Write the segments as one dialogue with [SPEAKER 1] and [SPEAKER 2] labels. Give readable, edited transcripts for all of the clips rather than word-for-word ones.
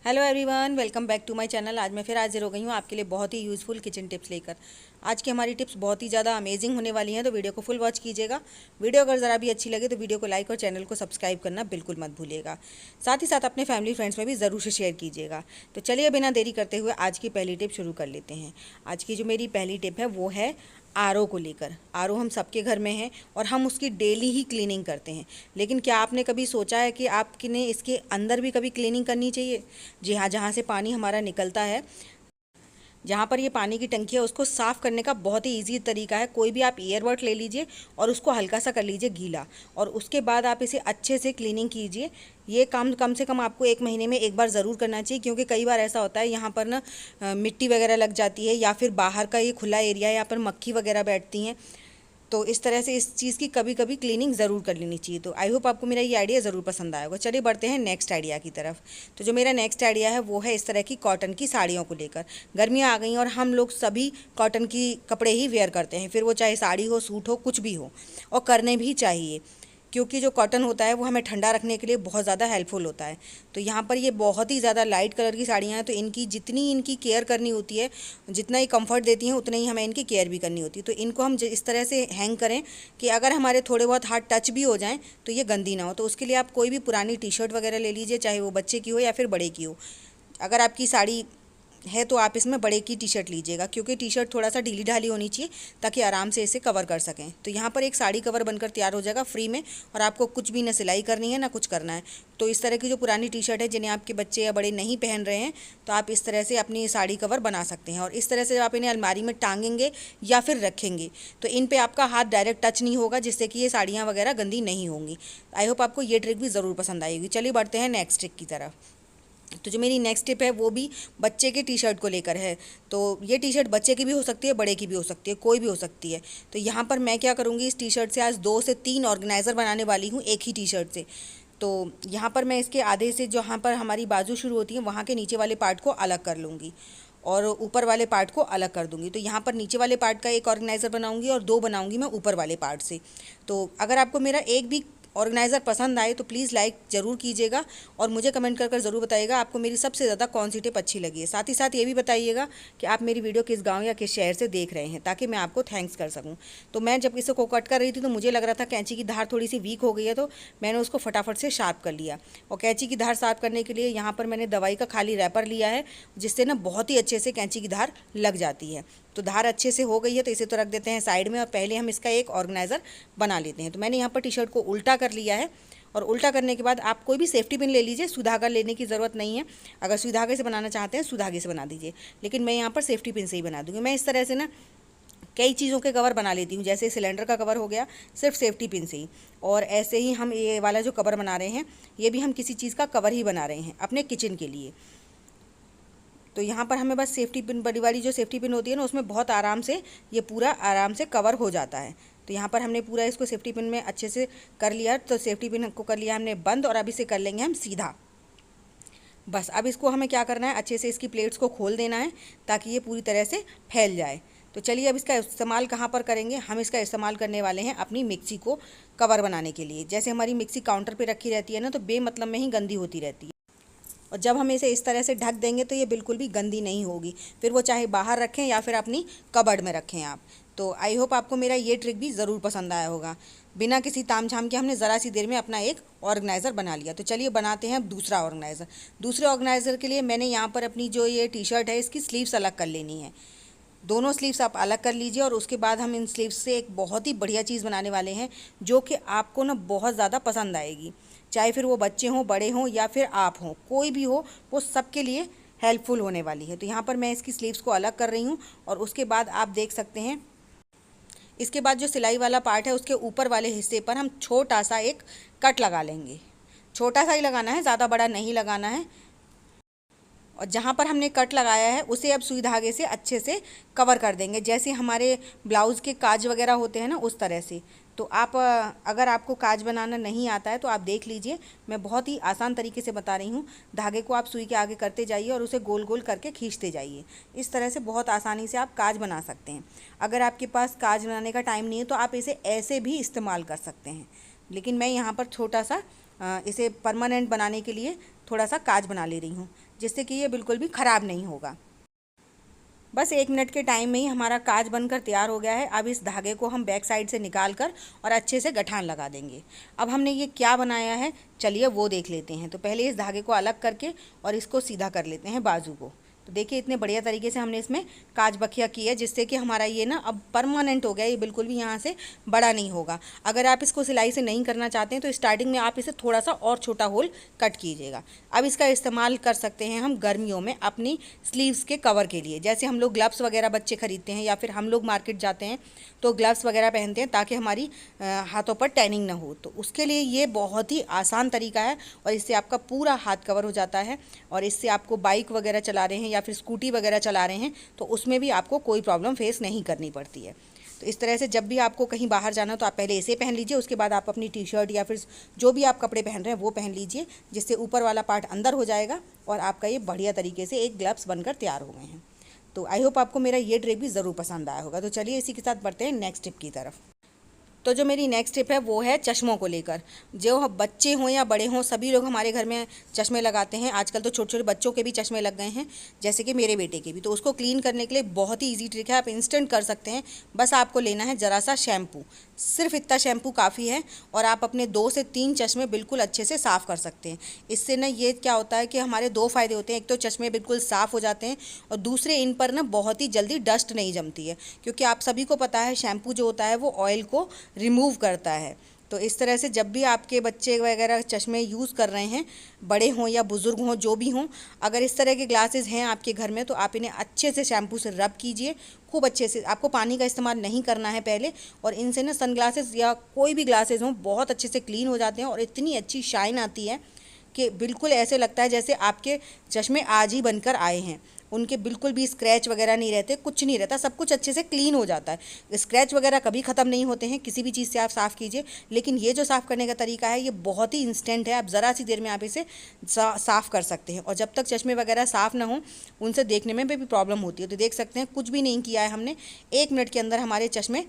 [SPEAKER 1] Hello everyone, welcome back to my channel. आज मैं फिर हाजिर हो गई हूँ आपके लिए बहुत ही यूज़फुल किचन टिप्स लेकर। आज की हमारी टिप्स बहुत ही ज़्यादा अमेजिंग होने वाली हैं, तो वीडियो को फुल वॉच कीजिएगा। वीडियो अगर ज़रा भी अच्छी लगे तो वीडियो को लाइक और चैनल को सब्सक्राइब करना बिल्कुल मत भूलिएगा। साथ ही साथ अपने फैमिली फ्रेंड्स में भी ज़रूर से शेयर कीजिएगा। तो चलिए बिना देरी करते हुए आज की पहली टिप शुरू कर लेते हैं। आज की जो मेरी पहली टिप है वो है आरओ को लेकर। आरओ हम सबके घर में है और हम उसकी डेली ही क्लीनिंग करते हैं, लेकिन क्या आपने कभी सोचा है कि आपने इसके अंदर भी कभी क्लीनिंग करनी चाहिए? जी हाँ, जहाँ से पानी हमारा निकलता है, जहाँ पर ये पानी की टंकी है, उसको साफ़ करने का बहुत ही ईजी तरीका है। कोई भी आप ईयरबड ले लीजिए और उसको हल्का सा कर लीजिए गीला, और उसके बाद आप इसे अच्छे से क्लीनिंग कीजिए। ये काम कम से कम आपको 1 महीने में एक बार ज़रूर करना चाहिए, क्योंकि कई बार ऐसा होता है यहाँ पर ना मिट्टी वगैरह लग जाती है, या फिर बाहर का ये खुला एरिया है, यहाँ पर मक्खी वगैरह बैठती हैं। तो इस तरह से इस चीज़ की कभी कभी क्लीनिंग ज़रूर कर लेनी चाहिए। तो आई होप आपको मेरा ये आइडिया ज़रूर पसंद आया होगा। चलिए बढ़ते हैं नेक्स्ट आइडिया की तरफ। तो जो मेरा नेक्स्ट आइडिया है वो है इस तरह की कॉटन की साड़ियों को लेकर। गर्मियाँ आ गई और हम लोग सभी कॉटन की कपड़े ही वेयर करते हैं, फिर वो चाहे साड़ी हो, सूट हो, कुछ भी हो, और करने भी चाहिए, क्योंकि जो कॉटन होता है वो हमें ठंडा रखने के लिए बहुत ज़्यादा हेल्पफुल होता है। तो यहाँ पर ये बहुत ही ज़्यादा लाइट कलर की साड़ियाँ हैं, तो इनकी जितनी इनकी केयर करनी होती है, जितना ही कंफर्ट देती हैं, उतना ही हमें इनकी केयर भी करनी होती है। तो इनको हम इस तरह से हैंग करें कि अगर हमारे थोड़े बहुत हाथ टच भी हो जाएँ तो ये गंदी ना हो। तो उसके लिए आप कोई भी पुरानी टी शर्ट वगैरह ले लीजिए, चाहे वो बच्चे की हो या फिर बड़े की हो। अगर आपकी साड़ी है तो आप इसमें बड़े की टी शर्ट लीजिएगा, क्योंकि टी शर्ट थोड़ा सा ढीली ढाली होनी चाहिए ताकि आराम से इसे कवर कर सकें। तो यहाँ पर एक साड़ी कवर बनकर तैयार हो जाएगा फ्री में, और आपको कुछ भी ना सिलाई करनी है ना कुछ करना है। तो इस तरह की जो पुरानी टी शर्ट है जिन्हें आपके बच्चे या बड़े नहीं पहन रहे हैं, तो आप इस तरह से अपनी साड़ी कवर बना सकते हैं, और इस तरह से आप इन्हें अलमारी में टांगेंगे या फिर रखेंगे तो इन पर आपका हाथ डायरेक्ट टच नहीं होगा, जिससे कि ये साड़ियाँ वगैरह गंदी नहीं होंगी। आई होप आपको ये ट्रिक भी ज़रूर पसंद आएगी। चलिए बढ़ते हैं नेक्स्ट ट्रिक की तरफ। तो जो मेरी नेक्स्ट टिप है वो भी बच्चे के टी शर्ट को लेकर है। तो ये टी शर्ट बच्चे की भी हो सकती है, बड़े की भी हो सकती है, कोई भी हो सकती है। तो यहाँ पर मैं क्या करूँगी, इस टी शर्ट से आज 2 से 3 ऑर्गेनाइज़र बनाने वाली हूँ एक ही टी शर्ट से। तो यहाँ पर मैं इसके आधे से, जहाँ पर हमारी बाजू शुरू होती है, वहाँ के नीचे वाले पार्ट को अलग कर लूँगी और ऊपर वाले पार्ट को अलग कर दूँगी। तो यहाँ पर नीचे वाले पार्ट का एक ऑर्गेनाइज़र बनाऊँगी और 2 बनाऊँगी मैं ऊपर वाले पार्ट से। तो अगर आपको मेरा एक भी ऑर्गेनाइज़र पसंद आए तो प्लीज़ लाइक ज़रूर कीजिएगा, और मुझे कमेंट कर ज़रूर बताइएगा आपको मेरी सबसे ज़्यादा कौन सी टिप अच्छी लगी है। साथ ही साथ ये भी बताइएगा कि आप मेरी वीडियो किस गांव या किस शहर से देख रहे हैं, ताकि मैं आपको थैंक्स कर सकूं। तो मैं जब इसे को कट कर रही थी तो मुझे लग रहा था कैंची की धार थोड़ी सी वीक हो गई है, तो मैंने उसको फटाफट से शार्प कर लिया। और कैंची की धार शार्प करने के लिए यहाँ पर मैंने दवाई का खाली रैपर लिया है, जिससे ना बहुत ही अच्छे से कैंची की धार लग जाती है। तो धार अच्छे से हो गई है, तो इसे तो रख देते हैं साइड में, और पहले हम इसका एक ऑर्गेनाइज़र बना लेते हैं। तो मैंने यहाँ पर टी शर्ट को उल्टा कर लिया है, और उल्टा करने के बाद आप कोई भी सेफ्टी पिन ले लीजिए, सुई धागा लेने की ज़रूरत नहीं है। अगर सुई धागे से बनाना चाहते हैं सुई धागे से बना दीजिए, लेकिन मैं यहाँ पर सेफ्टी पिन से ही बना दूँगी। मैं इस तरह से ना कई चीज़ों के कवर बना लेती हूँ, जैसे सिलेंडर का कवर हो गया सिर्फ सेफ्टी पिन से ही, और ऐसे ही हम ये वाला जो कवर बना रहे हैं ये भी हम किसी चीज़ का कवर ही बना रहे हैं अपने किचन के लिए। तो यहाँ पर हमें बस सेफ्टी पिन, बड़ी वाली जो सेफ्टी पिन होती है ना, उसमें बहुत आराम से ये पूरा आराम से कवर हो जाता है। तो यहाँ पर हमने पूरा इसको सेफ्टी पिन में अच्छे से कर लिया। तो सेफ्टी पिन को कर लिया हमने बंद, और अब इसे कर लेंगे हम सीधा। बस अब इसको हमें क्या करना है, अच्छे से इसकी प्लेट्स को खोल देना है ताकि ये पूरी तरह से फैल जाए। तो चलिए अब इसका इस्तेमाल कहाँ पर करेंगे, हम इसका इस्तेमाल करने वाले हैं अपनी मिक्सी को कवर बनाने के लिए। जैसे हमारी मिक्सी काउंटर पर रखी रहती है ना, तो बेमतलब में ही गंदी होती रहती है, और जब हम इसे इस तरह से ढक देंगे तो ये बिल्कुल भी गंदी नहीं होगी, फिर वो चाहे बाहर रखें या फिर अपनी कबर्ड में रखें आप। तो आई होप आपको मेरा ये ट्रिक भी ज़रूर पसंद आया होगा। बिना किसी तामझाम के हमने ज़रा सी देर में अपना एक ऑर्गेनाइज़र बना लिया। तो चलिए बनाते हैं दूसरा ऑर्गेनाइज़र। दूसरे ऑर्गेनाइज़र के लिए मैंने यहाँ पर अपनी जो ये टी शर्ट है इसकी स्लीव्स अलग कर लेनी है। दोनों स्लीव्स आप अलग कर लीजिए, और उसके बाद हम इन स्लीव्स से एक बहुत ही बढ़िया चीज़ बनाने वाले हैं, जो कि आपको ना बहुत ज़्यादा पसंद आएगी। चाहे फिर वो बच्चे हों, बड़े हों, या फिर आप हों, कोई भी हो, वो सबके लिए हेल्पफुल होने वाली है। तो यहाँ पर मैं इसकी स्लीव्स को अलग कर रही हूँ, और उसके बाद आप देख सकते हैं इसके बाद जो सिलाई वाला पार्ट है उसके ऊपर वाले हिस्से पर हम छोटा सा एक कट लगा लेंगे। छोटा सा ही लगाना है, ज़्यादा बड़ा नहीं लगाना है। और जहाँ पर हमने कट लगाया है उसे अब सुई धागे से अच्छे से कवर कर देंगे, जैसे हमारे ब्लाउज़ के काज वगैरह होते हैं ना, उस तरह से। तो आप अगर आपको काज बनाना नहीं आता है तो आप देख लीजिए, मैं बहुत ही आसान तरीके से बता रही हूँ। धागे को आप सुई के आगे करते जाइए और उसे गोल गोल करके खींचते जाइए। इस तरह से बहुत आसानी से आप काज बना सकते हैं। अगर आपके पास काज बनाने का टाइम नहीं है तो आप इसे ऐसे भी इस्तेमाल कर सकते हैं, लेकिन मैं यहाँ पर छोटा सा इसे परमानेंट बनाने के लिए थोड़ा सा काज बना ले रही हूँ, जिससे कि ये बिल्कुल भी ख़राब नहीं होगा। बस 1 मिनट के टाइम में ही हमारा काज बनकर तैयार हो गया है। अब इस धागे को हम बैक साइड से निकाल कर और अच्छे से गठान लगा देंगे। अब हमने ये क्या बनाया है, चलिए वो देख लेते हैं। तो पहले इस धागे को अलग करके और इसको सीधा कर लेते हैं बाजू को। तो देखिए इतने बढ़िया तरीके से हमने इसमें काज बखिया की है, जिससे कि हमारा ये ना अब परमानेंट हो गया, ये बिल्कुल भी यहाँ से बड़ा नहीं होगा। अगर आप इसको सिलाई से नहीं करना चाहते हैं तो स्टार्टिंग में आप इसे थोड़ा सा और छोटा होल कट कीजिएगा। अब इसका इस्तेमाल कर सकते हैं हम गर्मियों में अपनी स्लीव्स के कवर के लिए। जैसे हम लोग ग्लव्स वगैरह बच्चे खरीदते हैं या फिर हम लोग मार्केट जाते हैं तो ग्लव्स वगैरह पहनते हैं ताकि हमारी हाथों पर टैनिंग ना हो। तो उसके लिए ये बहुत ही आसान तरीका है और इससे आपका पूरा हाथ कवर हो जाता है। और इससे आपको बाइक वगैरह चला रहे हैं या फिर स्कूटी वगैरह चला रहे हैं तो उसमें भी आपको कोई प्रॉब्लम फेस नहीं करनी पड़ती है। तो इस तरह से जब भी आपको कहीं बाहर जाना हो तो आप पहले इसे पहन लीजिए, उसके बाद आप अपनी टी-शर्ट या फिर जो भी आप कपड़े पहन रहे हैं वो पहन लीजिए, जिससे ऊपर वाला पार्ट अंदर हो जाएगा और आपका ये बढ़िया तरीके से एक ग्लव्स बनकर तैयार हो गए हैं। तो आई होप आपको मेरा ये ट्रिक भी ज़रूर पसंद आया होगा। तो चलिए इसी के साथ बढ़ते हैं नेक्स्ट टिप की तरफ। तो जो मेरी नेक्स्ट टिप है वो है चश्मों को लेकर। जो बच्चे हों या बड़े हों, सभी लोग हमारे घर में चश्मे लगाते हैं। आजकल तो छोटे छोटे बच्चों के भी चश्मे लग गए हैं, जैसे कि मेरे बेटे के भी। तो उसको क्लीन करने के लिए बहुत ही इजी ट्रिक है, आप इंस्टेंट कर सकते हैं। बस आपको लेना है ज़रा सा शैम्पू, सिर्फ इतना शैम्पू काफ़ी है और आप अपने 2 से 3 चश्मे बिल्कुल अच्छे से साफ़ कर सकते हैं। इससे ना ये क्या होता है कि हमारे 2 फ़ायदे होते हैं। एक तो चश्मे बिल्कुल साफ़ हो जाते हैं और दूसरे इन पर ना बहुत ही जल्दी डस्ट नहीं जमती है, क्योंकि आप सभी को पता है शैम्पू जो होता है वो ऑयल को रिमूव करता है। तो इस तरह से जब भी आपके बच्चे वगैरह चश्मे यूज़ कर रहे हैं, बड़े हों या बुज़ुर्ग हों, जो भी हों, अगर इस तरह के ग्लासेस हैं आपके घर में तो आप इन्हें अच्छे से शैम्पू से रब कीजिए, खूब अच्छे से। आपको पानी का इस्तेमाल नहीं करना है पहले, और इनसे ना सनग्लासेस या कोई भी ग्लासेस हों बहुत अच्छे से क्लीन हो जाते हैं और इतनी अच्छी शाइन आती है कि बिल्कुल ऐसे लगता है जैसे आपके चश्मे आज ही बनकर आए हैं। उनके बिल्कुल भी स्क्रैच वगैरह नहीं रहते, कुछ नहीं रहता, सब कुछ अच्छे से क्लीन हो जाता है। स्क्रैच वगैरह कभी ख़त्म नहीं होते हैं, किसी भी चीज़ से आप साफ़ कीजिए। लेकिन ये जो साफ़ करने का तरीका है ये बहुत ही इंस्टेंट है, आप ज़रा सी देर में आप इसे साफ़ कर सकते हैं। और जब तक चश्मे वगैरह साफ़ ना हो उनसे देखने में भी प्रॉब्लम होती है। तो देख सकते हैं कुछ भी नहीं किया है हमने, 1 मिनट के अंदर हमारे चश्मे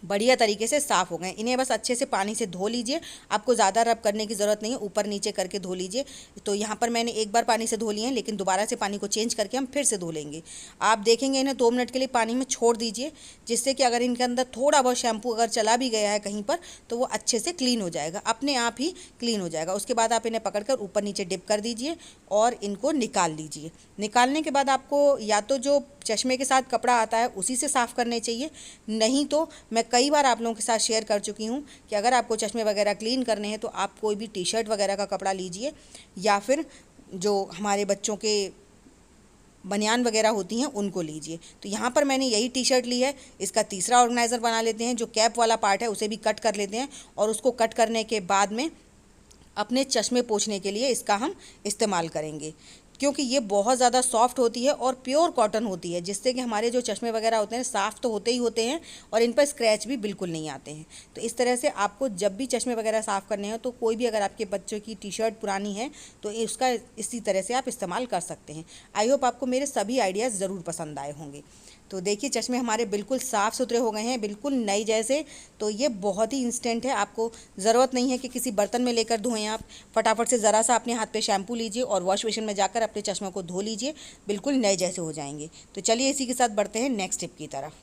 [SPEAKER 1] बढ़िया तरीके से साफ़ हो गए। इन्हें बस अच्छे से पानी से धो लीजिए, आपको ज़्यादा रब करने की ज़रूरत नहीं है, ऊपर नीचे करके धो लीजिए। तो यहाँ पर मैंने एक बार पानी से धो लिए हैं, लेकिन दोबारा से पानी को चेंज करके हम फिर से धो लेंगे। आप देखेंगे इन्हें 2 मिनट के लिए पानी में छोड़ दीजिए, जिससे कि अगर इनके अंदर थोड़ा बहुत शैम्पू अगर चला भी गया है कहीं पर तो वो अच्छे से क्लीन हो जाएगा, अपने आप ही क्लीन हो जाएगा। उसके बाद आप इन्हें पकड़ कर ऊपर नीचे डिप कर दीजिए और इनको निकाल लीजिए। निकालने के बाद आपको या तो जो चश्मे के साथ कपड़ा आता है उसी से साफ़ करने चाहिए, नहीं तो मैं कई बार आप लोगों के साथ शेयर कर चुकी हूँ कि अगर आपको चश्मे वगैरह क्लीन करने हैं तो आप कोई भी टी-शर्ट वगैरह का कपड़ा लीजिए या फिर जो हमारे बच्चों के बनियान वगैरह होती हैं उनको लीजिए। तो यहाँ पर मैंने यही टी-शर्ट ली है। इसका तीसरा ऑर्गेनाइज़र बना लेते हैं, जो कैप वाला पार्ट है उसे भी कट कर लेते हैं और उसको कट करने के बाद में अपने चश्मे पोंछने के लिए इसका हम इस्तेमाल करेंगे, क्योंकि ये बहुत ज़्यादा सॉफ्ट होती है और प्योर कॉटन होती है, जिससे कि हमारे जो चश्मे वगैरह होते हैं साफ़ तो होते ही होते हैं और इन पर स्क्रैच भी बिल्कुल नहीं आते हैं। तो इस तरह से आपको जब भी चश्मे वगैरह साफ़ करने हो तो कोई भी अगर आपके बच्चों की टी-शर्ट पुरानी है तो उसका इसी तरह से आप इस्तेमाल कर सकते हैं। आई होप आपको मेरे सभी आइडियाज़ ज़रूर पसंद आए होंगे। तो देखिए चश्मे हमारे बिल्कुल साफ़ सुथरे हो गए हैं, बिल्कुल नए जैसे। तो ये बहुत ही इंस्टेंट है, आपको ज़रूरत नहीं है कि किसी बर्तन में लेकर धोएं। आप फटाफट से ज़रा सा अपने हाथ पे शैम्पू लीजिए और वॉश बेसिन में जाकर अपने चश्मों को धो लीजिए, बिल्कुल नए जैसे हो जाएंगे। तो चलिए इसी के साथ बढ़ते हैं नेक्स्ट टिप की तरफ।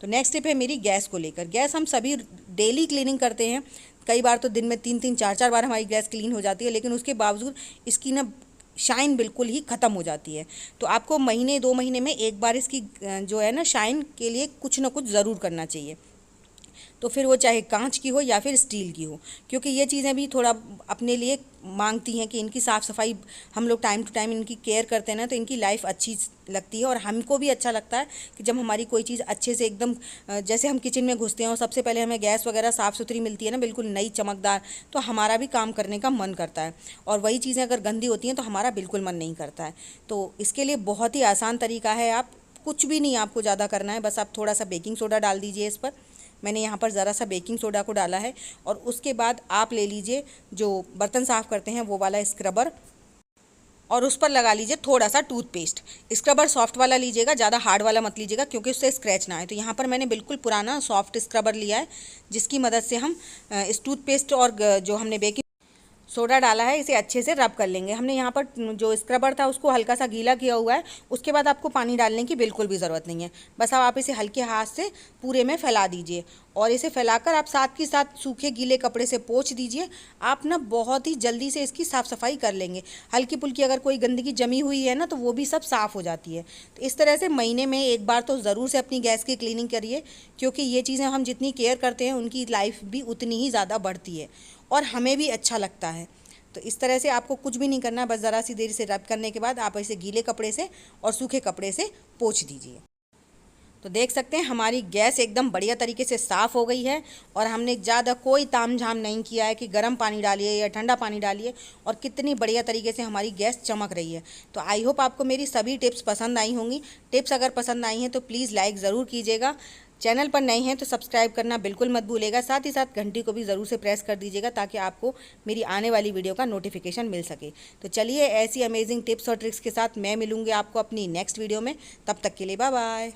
[SPEAKER 1] तो नेक्स्ट टिप है मेरी गैस को लेकर। गैस हम सभी डेली क्लीनिंग करते हैं, कई बार तो दिन में 3-3 4-4 बार हमारी गैस क्लीन हो जाती है, लेकिन उसके बावजूद इसकी ना शाइन बिल्कुल ही ख़त्म हो जाती है। तो आपको महीने 2 महीने में एक बार इसकी जो है ना शाइन के लिए कुछ ना कुछ ज़रूर करना चाहिए। तो फिर वो चाहे कांच की हो या फिर स्टील की हो, क्योंकि ये चीज़ें भी थोड़ा अपने लिए मांगती हैं कि इनकी साफ़ सफाई हम लोग टाइम टू टाइम इनकी केयर करते हैं ना, तो इनकी लाइफ अच्छी लगती है और हमको भी अच्छा लगता है कि जब हमारी कोई चीज़ अच्छे से एकदम जैसे हम किचन में घुसते हैं और सबसे पहले हमें गैस वगैरह साफ़ सुथरी मिलती है ना, बिल्कुल नई चमकदार, तो हमारा भी काम करने का मन करता है। और वही चीज़ें अगर गंदी होती हैं तो हमारा बिल्कुल मन नहीं करता है। तो इसके लिए बहुत ही आसान तरीका है, आप कुछ भी नहीं आपको ज़्यादा करना है, बस आप थोड़ा सा बेकिंग सोडा डाल दीजिए इस पर। मैंने यहाँ पर ज़रा सा बेकिंग सोडा को डाला है और उसके बाद आप ले लीजिए जो बर्तन साफ़ करते हैं वो वाला स्क्रबर और उस पर लगा लीजिए थोड़ा सा टूथपेस्ट। स्क्रबर सॉफ्ट वाला लीजिएगा, ज़्यादा हार्ड वाला मत लीजिएगा क्योंकि उससे स्क्रैच ना आए। तो यहाँ पर मैंने बिल्कुल पुराना सॉफ्ट स्क्रबर लिया है, जिसकी मदद से हम इस टूथपेस्ट और जो हमने बेकिंग सोडा डाला है, इसे अच्छे से रब कर लेंगे। हमने यहाँ पर जो स्क्रबर था उसको हल्का सा गीला किया हुआ है। उसके बाद आपको पानी डालने की बिल्कुल भी ज़रूरत नहीं है। बस अब आप इसे हल्के हाथ से पूरे में फैला दीजिए और इसे फैलाकर आप साथ के साथ सूखे गीले कपड़े से पोंछ दीजिए। आप ना बहुत ही जल्दी से इसकी साफ़ सफाई कर लेंगे। हल्की फुल्की अगर कोई गंदगी जमी हुई है ना तो वो भी सब साफ़ हो जाती है। तो इस तरह से महीने में एक बार तो ज़रूर से अपनी गैस की क्लीनिंग करिए, क्योंकि ये चीज़ें हम जितनी केयर करते हैं उनकी लाइफ भी उतनी ही ज़्यादा बढ़ती है और हमें भी अच्छा लगता है। तो इस तरह से आपको कुछ भी नहीं करना, बस ज़रा सी देर से रब करने के बाद आप इसे गीले कपड़े से और सूखे कपड़े से पोंछ दीजिए। तो देख सकते हैं हमारी गैस एकदम बढ़िया तरीके से साफ़ हो गई है और हमने ज़्यादा कोई तामझाम नहीं किया है कि गर्म पानी डालिए या ठंडा पानी डालिए, और कितनी बढ़िया तरीके से हमारी गैस चमक रही है। तो आई होप आपको मेरी सभी टिप्स पसंद आई होंगी। टिप्स अगर पसंद आई हैं तो प्लीज़ लाइक ज़रूर कीजिएगा। चैनल पर नए हैं तो सब्सक्राइब करना बिल्कुल मत भूलिएगा। साथ ही साथ घंटी को भी ज़रूर से प्रेस कर दीजिएगा ताकि आपको मेरी आने वाली वीडियो का नोटिफिकेशन मिल सके। तो चलिए ऐसी अमेजिंग टिप्स और ट्रिक्स के साथ मैं मिलूँगी आपको अपनी नेक्स्ट वीडियो में। तब तक के लिए बाय बाय।